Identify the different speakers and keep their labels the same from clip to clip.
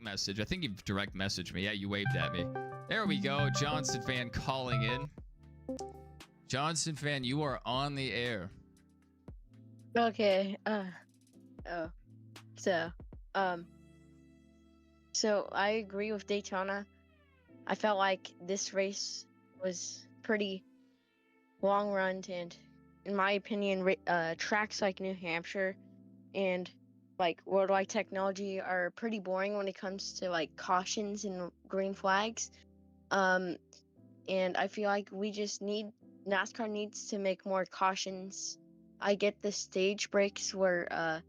Speaker 1: direct message. I think you direct messaged me. Yeah, you waved at me. There we go. Johnson fan calling in. Johnson fan, you are on the air.
Speaker 2: Okay. Oh. So, um, so I agree with Daytona. I felt like this race was pretty long run, and in my opinion, tracks like New Hampshire and like Worldwide Technology are pretty boring when it comes to like cautions and green flags. And I feel like NASCAR needs to make more cautions. I get the stage breaks where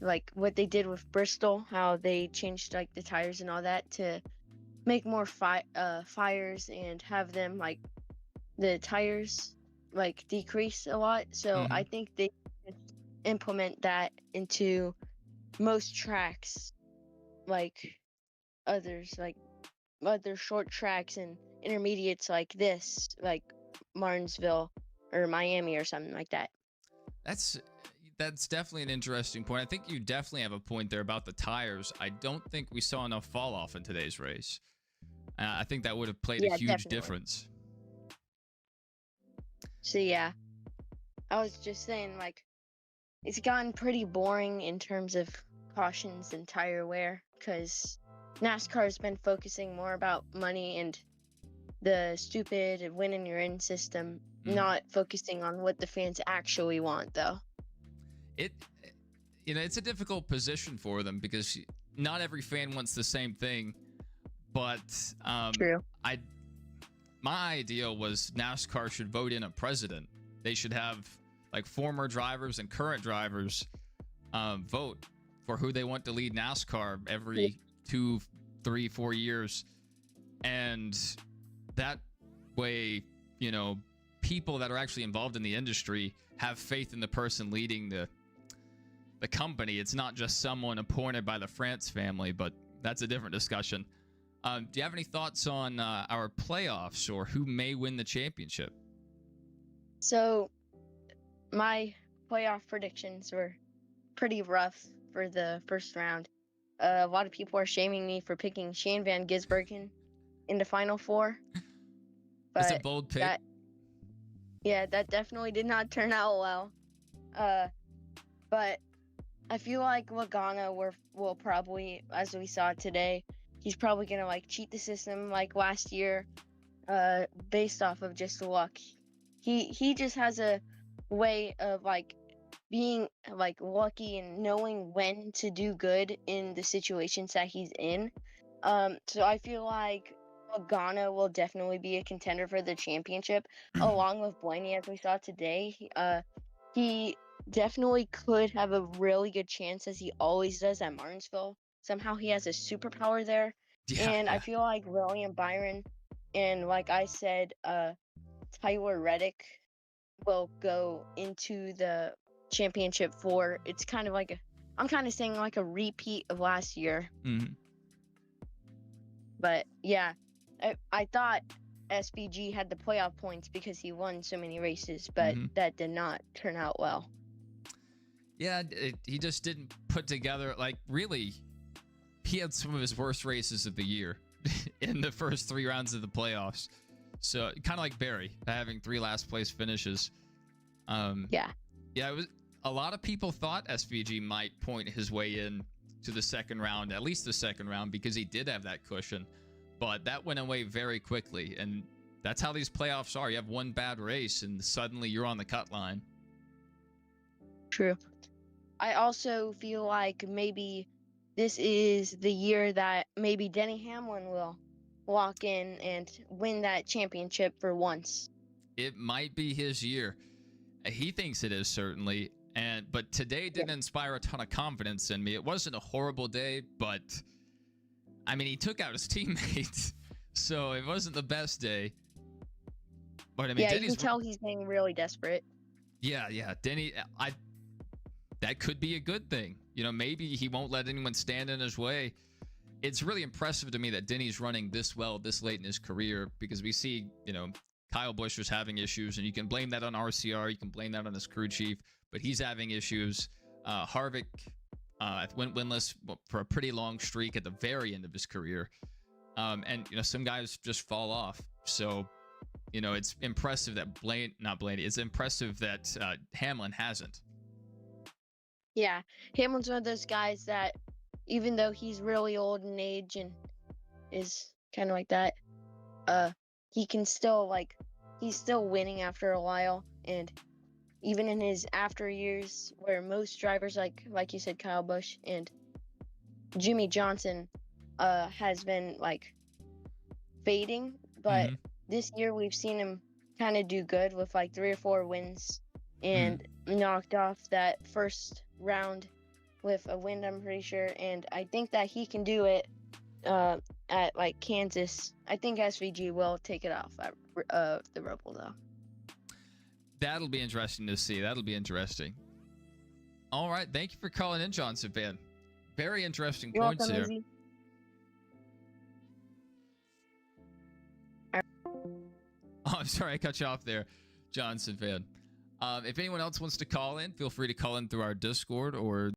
Speaker 2: like what they did with Bristol, how they changed like the tires and all that to make more fires and have them like the tires like decrease a lot. So I think they should implement that into most tracks, like other short tracks and intermediates like this, like Martinsville or Miami or something like that.
Speaker 1: That's definitely an interesting point. I think you definitely have a point there about the tires. I don't think we saw enough fall off in today's race. I think that would have played a huge difference.
Speaker 2: So yeah, I was just saying, like, it's gotten pretty boring in terms of cautions and tire wear because NASCAR has been focusing more about money and the stupid win in your in system, not focusing on what the fans actually want, though.
Speaker 1: It's a difficult position for them because not every fan wants the same thing. But
Speaker 2: True.
Speaker 1: My idea was NASCAR should vote in a president. They should have like former drivers and current drivers vote for who they want to lead NASCAR every 2, 3, 4 years. And that way, people that are actually involved in the industry have faith in the person leading the company. It's not just someone appointed by the France family, but that's a different discussion. Do you have any thoughts on our playoffs or who may win the championship?
Speaker 2: So my playoff predictions were pretty rough for the first round. A lot of people are shaming me for picking Shane Van Gisbergen in the Final Four.
Speaker 1: It's a bold pick.
Speaker 2: That definitely did not turn out well. But I feel like Logano will probably, as we saw today, he's probably gonna like cheat the system like last year, based off of just luck. He just has a way of like being like lucky and knowing when to do good in the situations that he's in. So I feel like Logano will definitely be a contender for the championship, along with Blaney, as we saw today. He definitely could have a really good chance, as he always does at Martinsville. Somehow he has a superpower there. I feel like William Byron and, like I said, Tyler Reddick will go into the championship for. It's kind of like I'm kind of saying like a repeat of last year. But yeah, I thought SVG had the playoff points because he won so many races, but that did not turn out well.
Speaker 1: Yeah, he just didn't put together, like, really, he had some of his worst races of the year in the first 3 rounds of the playoffs. So kind of like Barry having 3 last place finishes. Yeah, it was a lot of people thought SVG might point his way in to the second round, at least the second round, because he did have that cushion. But that went away very quickly, and that's how these playoffs are. You have one bad race, and suddenly you're on the cut line.
Speaker 2: True. I also feel like maybe this is the year that maybe Denny Hamlin will walk in and win that championship for once.
Speaker 1: It might be his year. He thinks it is, certainly. But today didn't inspire a ton of confidence in me. It wasn't a horrible day, but I mean, he took out his teammates, so it wasn't the best day. But I mean,
Speaker 2: you can tell he's getting really desperate.
Speaker 1: Yeah, Denny. That could be a good thing. Maybe he won't let anyone stand in his way. It's really impressive to me that Denny's running this well this late in his career, because we see, Kyle Busch was having issues, and you can blame that on RCR. You can blame that on his crew chief, but he's having issues. Harvick went winless for a pretty long streak at the very end of his career. And some guys just fall off. So it's impressive that It's impressive that Hamlin hasn't.
Speaker 2: Yeah, Hamlin's one of those guys that, even though he's really old in age and is kind of like that, he can still he's still winning after a while, and even in his after years, where most drivers like you said, Kyle Busch and Jimmy Johnson, has been fading, but this year we've seen him kind of do good with 3 or 4 wins, and knocked off that first round with a win, I'm pretty sure, and I think that he can do it at Kansas. I think SVG will take it off at the Rebel though.
Speaker 1: That'll be interesting to see. That'll be interesting. All right, thank you for calling in, Johnson fan. Very interesting
Speaker 2: You're
Speaker 1: points
Speaker 2: welcome,
Speaker 1: here. Oh, I'm sorry I cut you off there, Johnson fan. If anyone else wants to call in, feel free to call in through our Discord or